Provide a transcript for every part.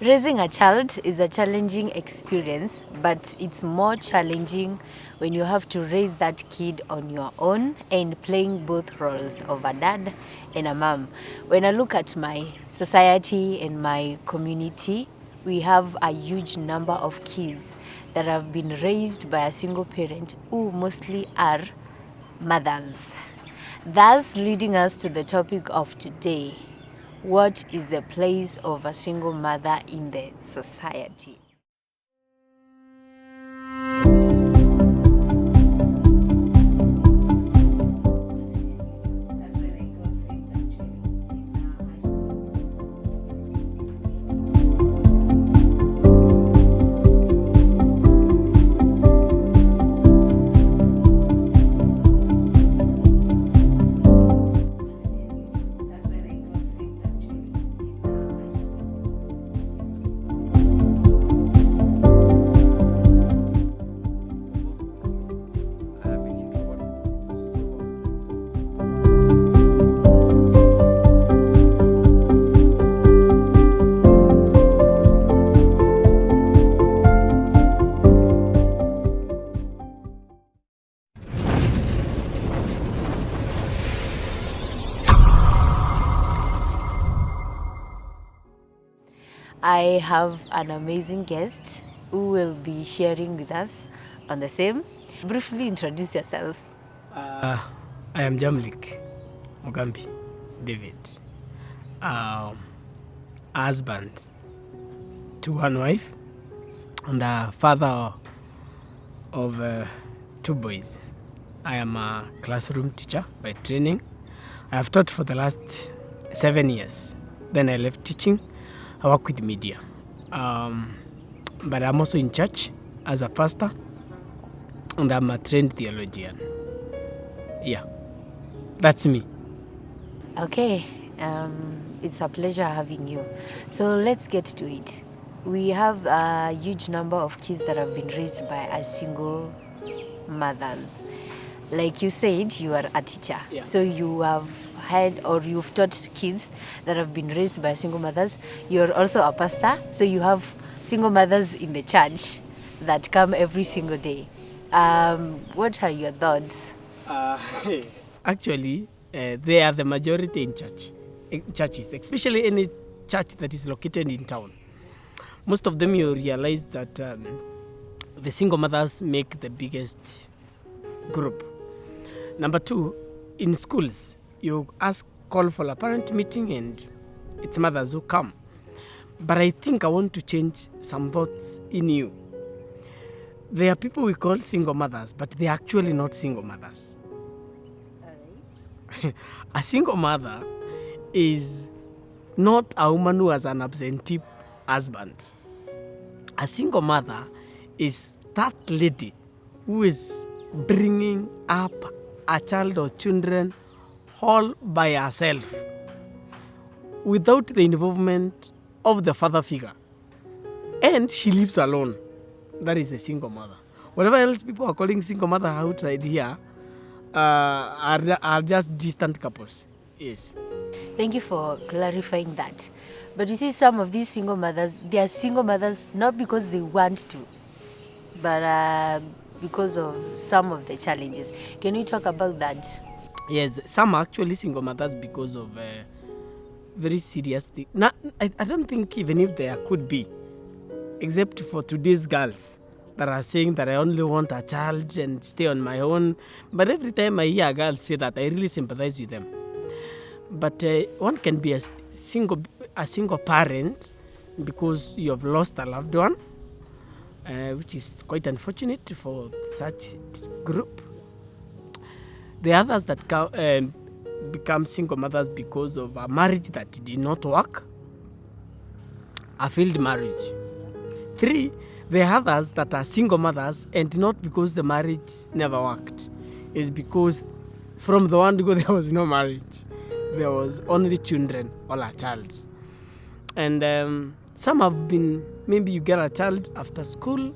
Raising a child is a challenging experience, but it's more challenging when you have to raise that kid on your own and playing both roles of a dad and a mom. When I look at my society and my community, we have a huge number of kids that have been raised by a single parent who mostly are mothers. Thus, leading us to the topic of today: what is the place of a single mother in the society? I have an amazing guest who will be sharing with us on the same. Briefly introduce yourself. I am Jamlik Mugambi David, husband to one wife and a father of two boys. I am a classroom teacher by training. I have taught for the last 7 years. Then I left teaching. I work with media. But I'm also in church as a pastor, and I'm a trained theologian. Yeah, that's me. Okay, it's a pleasure having you. So let's get to it. We have a huge number of kids that have been raised by a single mothers. Like you said, you are a teacher. Yeah. So you have had or you've taught kids that have been raised by single mothers. You're also a pastor, so you have single mothers in the church that come every single day. What are your thoughts? Actually, they are the majority in churches, especially any church that is located in town. Most of them, you realize that the single mothers make the biggest group. Number two, in schools, you call for a parent meeting and it's mothers who come. But I think I want to change some thoughts in you. There are people we call single mothers, but they're actually not single mothers. A single mother is not a woman who has an absentee husband. A single mother is that lady who is bringing up a child or children all by herself without the involvement of the father figure. And she lives alone. That is the single mother. Whatever else people are calling single mother outside here are just distant couples. Yes. Thank you for clarifying that. But you see, some of these single mothers, they are single mothers not because they want to, but because of some of the challenges. Can you talk about that? Yes, some are actually single mothers because of very serious things. I don't think even if there could be, except for today's girls that are saying that I only want a child and stay on my own. But every time I hear a girl say that, I really sympathize with them. But one can be a single parent because you have lost a loved one, which is quite unfortunate for such group. The others that become single mothers because of a marriage that did not work, a failed marriage. 3, the others that are single mothers and not because the marriage never worked. It's because from the one go there was no marriage. There was only children or a child. And some have been, maybe you get a child after school,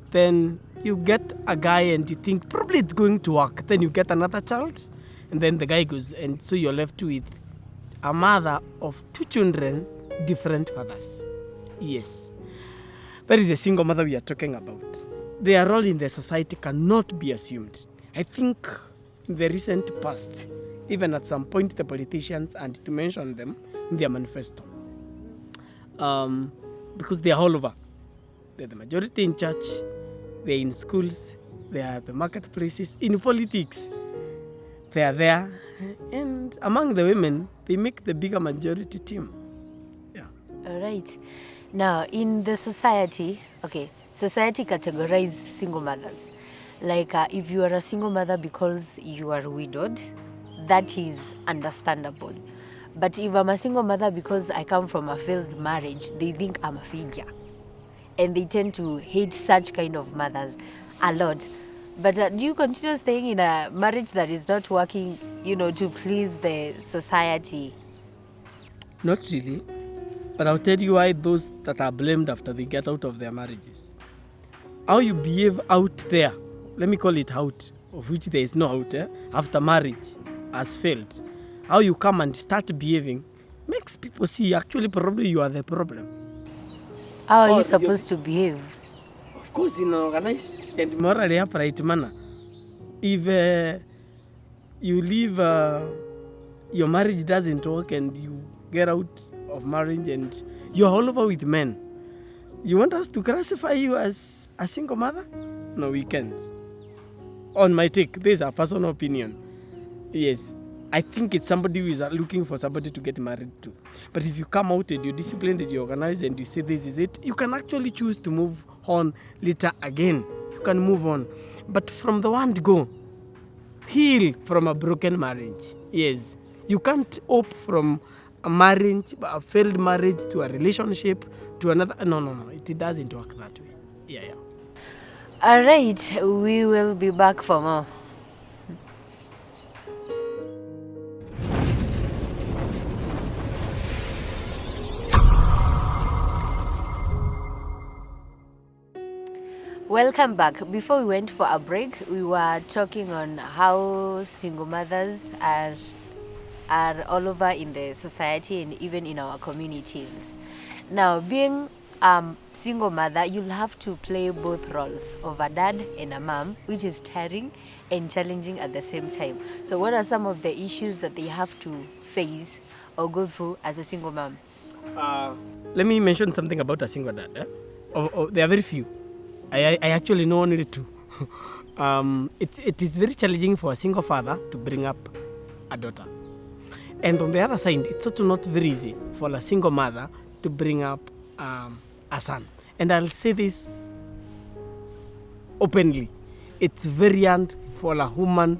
then you get a guy and you think probably it's going to work. Then you get another child and then the guy goes, and so you're left with a mother of 2 children, different fathers. Yes. That is the single mother we are talking about. Their role in the society cannot be assumed. I think in the recent past, even at some point, the politicians, and to mention them in their manifesto, because they are all over. They're the majority in church, they're in schools, they are the marketplaces, in politics. They are there. And among the women, they make the bigger majority team. Yeah. All right. Now, in the society, society categorize single mothers. Like if you are a single mother because you are widowed, that is understandable. But if I'm a single mother because I come from a failed marriage, they think I'm a failure. And they tend to hate such kind of mothers a lot. But do you continue staying in a marriage that is not working, to please the society? Not really. But I'll tell you why those that are blamed after they get out of their marriages. How you behave out there, let me call it out, of which there is no out, after marriage has failed. How you come and start behaving makes people see actually probably you are the problem. How are you supposed to behave? Of course, in an organized and morally upright manner. If you leave, your marriage doesn't work and you get out of marriage and you're all over with men, you want us to classify you as a single mother? No, we can't. On my take, this is a personal opinion. Yes, I think it's somebody who is looking for somebody to get married to. But if you come out and you're disciplined and you're organized and you say this is it, you can actually choose to move on later again. You can move on. But from the one go, heal from a broken marriage. Yes, you can't hope from a marriage, a failed marriage, to a relationship, to another. No. It doesn't work that way. Yeah. All right, we will be back for more. Welcome back. Before we went for a break, we were talking on how single mothers are all over in the society and even in our communities. Now, being single mother, you'll have to play both roles of a dad and a mom, which is tiring and challenging at the same time. So what are some of the issues that they have to face or go through as a single mom? Let me mention something about a single dad. There are very few. I actually know only two. It is very challenging for a single father to bring up a daughter. And on the other side, it's also not very easy for a single mother to bring up a son. And I'll say this openly. It's very hard for a woman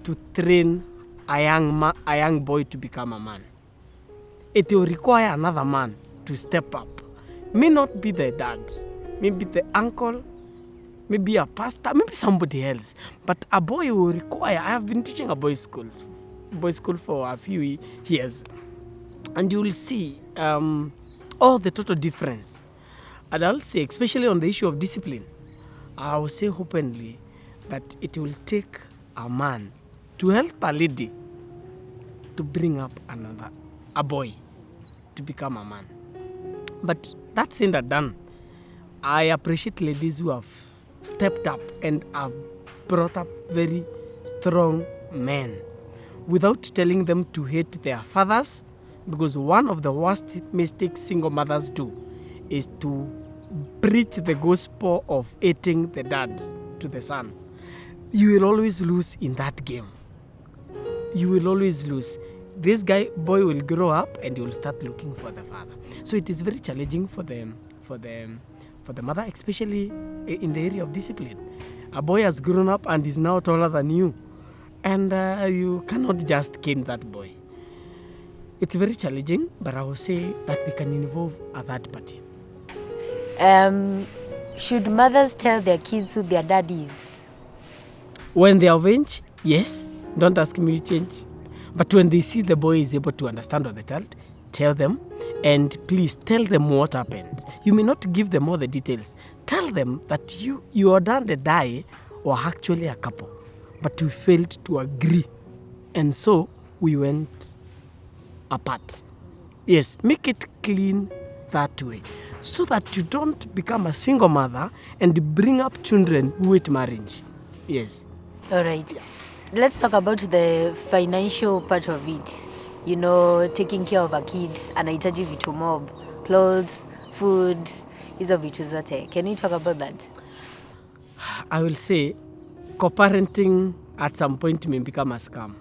to train a young boy to become a man. It will require another man to step up. May not be the dad, maybe the uncle, maybe a pastor, maybe somebody else. But a boy will require, I have been teaching a boys' school for a few years. And you will see all the total difference. And I'll say, especially on the issue of discipline, I will say openly that it will take a man to help a lady to bring up a boy to become a man. But that said and done, I appreciate ladies who have stepped up and have brought up very strong men without telling them to hate their fathers, because one of the worst mistakes single mothers do is to preach the gospel of hating the dad to the son. You will always lose in that game. You will always lose. This boy will grow up and he will start looking for the father. So it is very challenging for the mother, especially in the area of discipline. A boy has grown up and is now taller than you, and you cannot just cane that boy. It's very challenging, but I will say that they can involve a third party. Should mothers tell their kids who their dad is? When they are of age, yes. Don't ask me to change. But when they see the boy is able to understand the child, tell them, and please tell them what happened. You may not give them all the details. Tell them that your dad and I were actually a couple, but we failed to agree, and so we went apart. Yes, make it clean that way. so that you don't become a single mother and bring up children who hate marriage. Yes. All right. Let's talk about the financial part of it. You know, taking care of a kid, anahitaji vitu mob, clothes, food, hizo vitu zote. Can we talk about that? I will say co-parenting at some point may become a scam.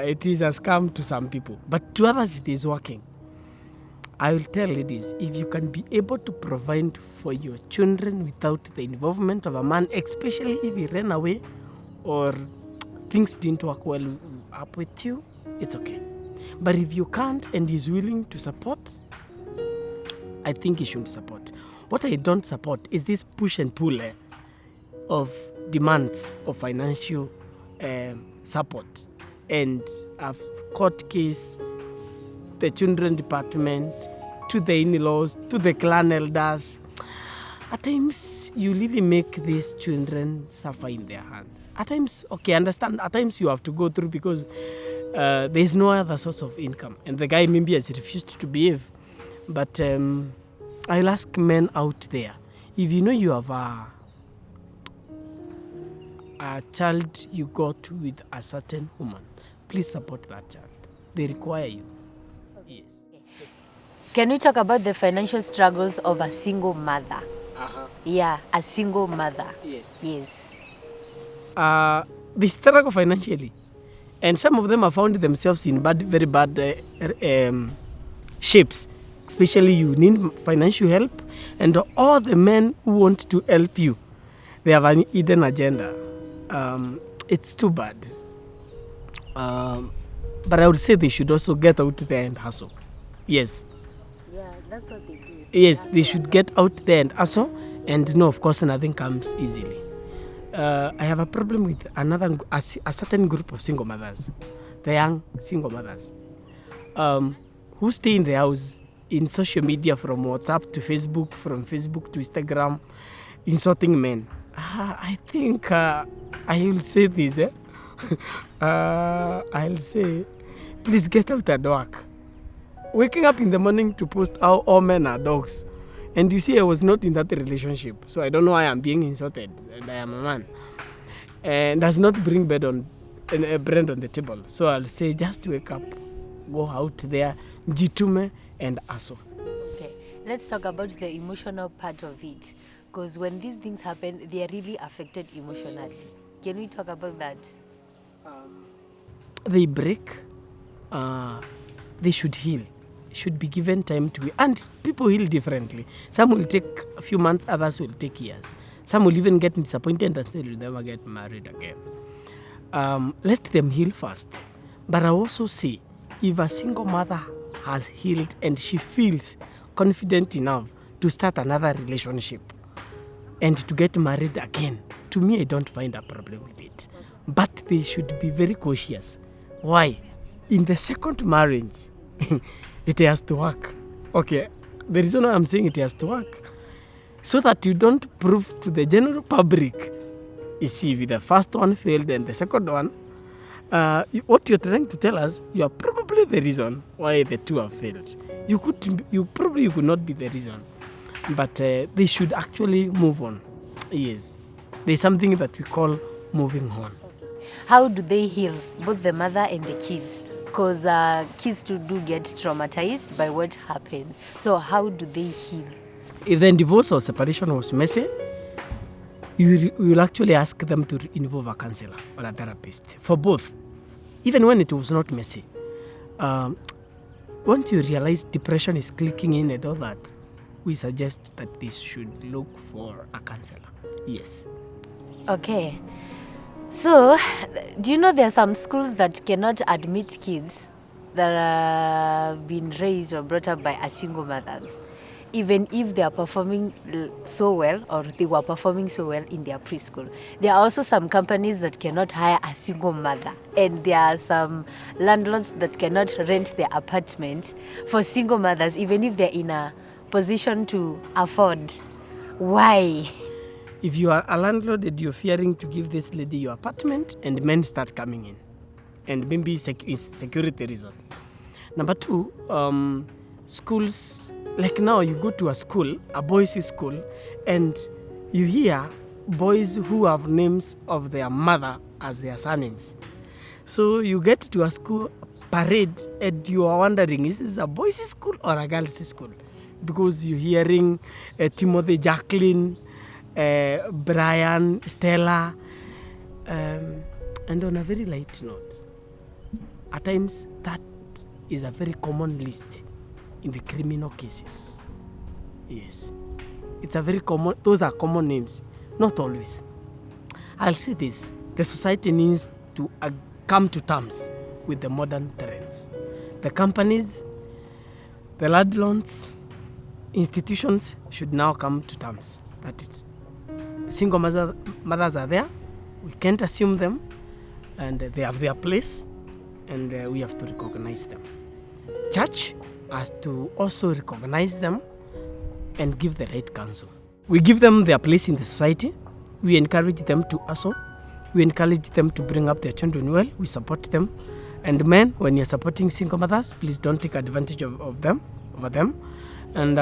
It is a scam to some people, but to others it is working. I will tell ladies, if you can be able to provide for your children without the involvement of a man, especially if he ran away or things didn't work well up with you, it's okay. But if you can't and he's willing to support, I think he should support. What I don't support is this push and pull of demands of financial support. And I've court case, the children department, to the in-laws, to the clan elders. At times, you really make these children suffer in their hands. At times, okay, understand, at times you have to go through because there is no other source of income. And the guy maybe has refused to behave. But I'll ask men out there, if you know you have a child you got with a certain woman, please support that child. They require you. Yes. Can we talk about the financial struggles of a single mother? Yeah, a single mother. Yes. Yes. They struggle financially. And some of them have found themselves in very bad shapes. Especially you need financial help. And all the men who want to help you, they have an hidden agenda. It's too bad. But I would say they should also get out there and hustle. Yes. Yeah, that's what they do. Yes, they should get out there and hustle. And no, of course, nothing comes easily. I have a problem with a certain group of single mothers, the young single mothers, who stay in the house in social media from WhatsApp to Facebook, from Facebook to Instagram, insulting men. I think I will say this. I'll say, please get out and work. Waking up in the morning to post how all men are dogs. And you see, I was not in that relationship. So I don't know why I'm being insulted. And I am a man. And does not bring bread on the table. So I'll say, just wake up, go out there, jitume, and hustle. Okay, let's talk about the emotional part of it. Because when these things happen, they are really affected emotionally. Can we talk about that? They break. They should heal. Should be given time to heal. And people heal differently. Some will take a few months, others will take years. Some will even get disappointed and say they'll never get married again. Let them heal first. But I also say, if a single mother has healed and she feels confident enough to start another relationship and to get married again, to me, I don't find a problem with it. But they should be very cautious. Why? In the second marriage, it has to work. Okay, the reason why I'm saying it has to work, so that you don't prove to the general public, you see, if the first one failed and the second one, what you're trying to tell us, you are probably the reason why the two have failed. You could not be the reason. But they should actually move on. Yes. There's something that we call moving on. How do they heal, both the mother and the kids? Because kids too do get traumatized by what happens. So how do they heal? If the divorce or separation was messy, you will actually ask them to involve a counselor or a therapist for both. Even when it was not messy. Once you realize depression is clicking in and all that, we suggest that they should look for a counselor. Yes. Okay. So, do you know there are some schools that cannot admit kids that have been raised or brought up by a single mothers, even if they are performing so well or they were performing so well in their preschool? There are also some companies that cannot hire a single mother, and there are some landlords that cannot rent their apartment for single mothers, even if they're in a position to afford. Why? If you are a landlord and you're fearing to give this lady your apartment and men start coming in, and maybe security reasons. Number two, schools like now you go to a school, a boys' school, and you hear boys who have names of their mother as their surnames. So you get to a school parade and you are wondering, is this a boys' school or a girls' school? Because you're hearing Timothy, Jacqueline, Brian, Stella, and on a very light note, at times that is a very common list in the criminal cases. Yes, it's a very common, those are common names, not always. I'll say this, the society needs to come to terms with the modern trends. The companies, the landlords, institutions should now come to terms that it's single mothers are there, we can't assume them, and they have their place, and we have to recognize them. Church has to also recognize them and give the right counsel. We give them their place in the society. We encourage them to hustle. We encourage them to bring up their children well. We support them. And men, when you're supporting single mothers, please don't take advantage of them, over them. And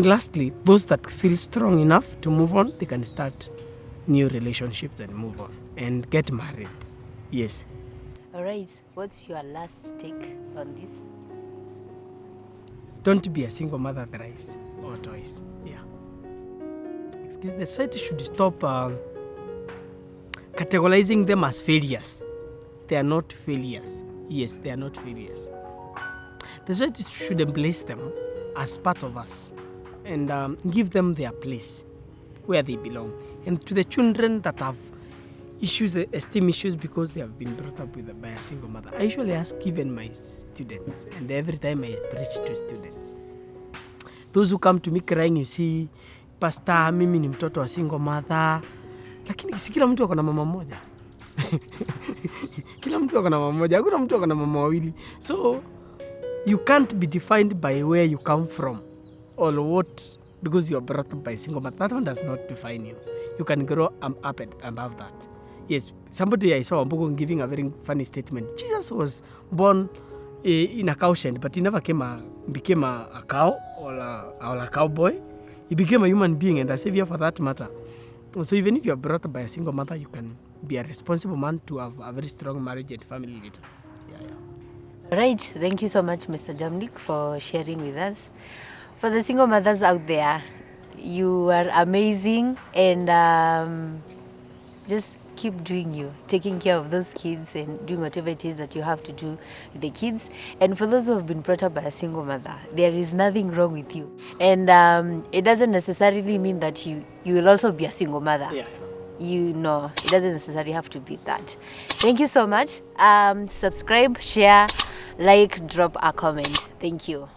lastly, those that feel strong enough to move on, they can start new relationships and move on and get married. Yes. All right, what's your last take on this? Don't be a single mother thrice or twice. Yeah. Excuse, the society should stop categorizing them as failures. They are not failures. Yes, they are not failures. The society should embrace them as part of us and give them their place where they belong. And to the children that have issues, esteem issues because they have been brought up by a single mother, I usually ask even my students, and every time I preach to students, those who come to me crying, you see, Pastor, mimi ni mtoto wa single mother, lakini si kila mtu ako na mama moja. Kila mtu ako na mama moja, hakuna mtu ako na mama wawili. So you can't be defined by where you come from or what, because you are brought up by a single mother. That one does not define you. You can grow up and above that. Yes, somebody I saw Ambugo giving a very funny statement. Jesus was born in a cow shed, but he never became a cow or a cowboy. He became a human being and a savior for that matter. So even if you are brought up by a single mother, you can be a responsible man to have a very strong marriage and family later. Yeah. Right, thank you so much, Mr. Jamnik, for sharing with us. For the single mothers out there, you are amazing, and just keep doing you, taking care of those kids and doing whatever it is that you have to do with the kids. And for those who have been brought up by a single mother, there is nothing wrong with you. And it doesn't necessarily mean that you will also be a single mother. Yeah. You know, it doesn't necessarily have to be that. Thank you so much. Subscribe, share, like, drop a comment. Thank you.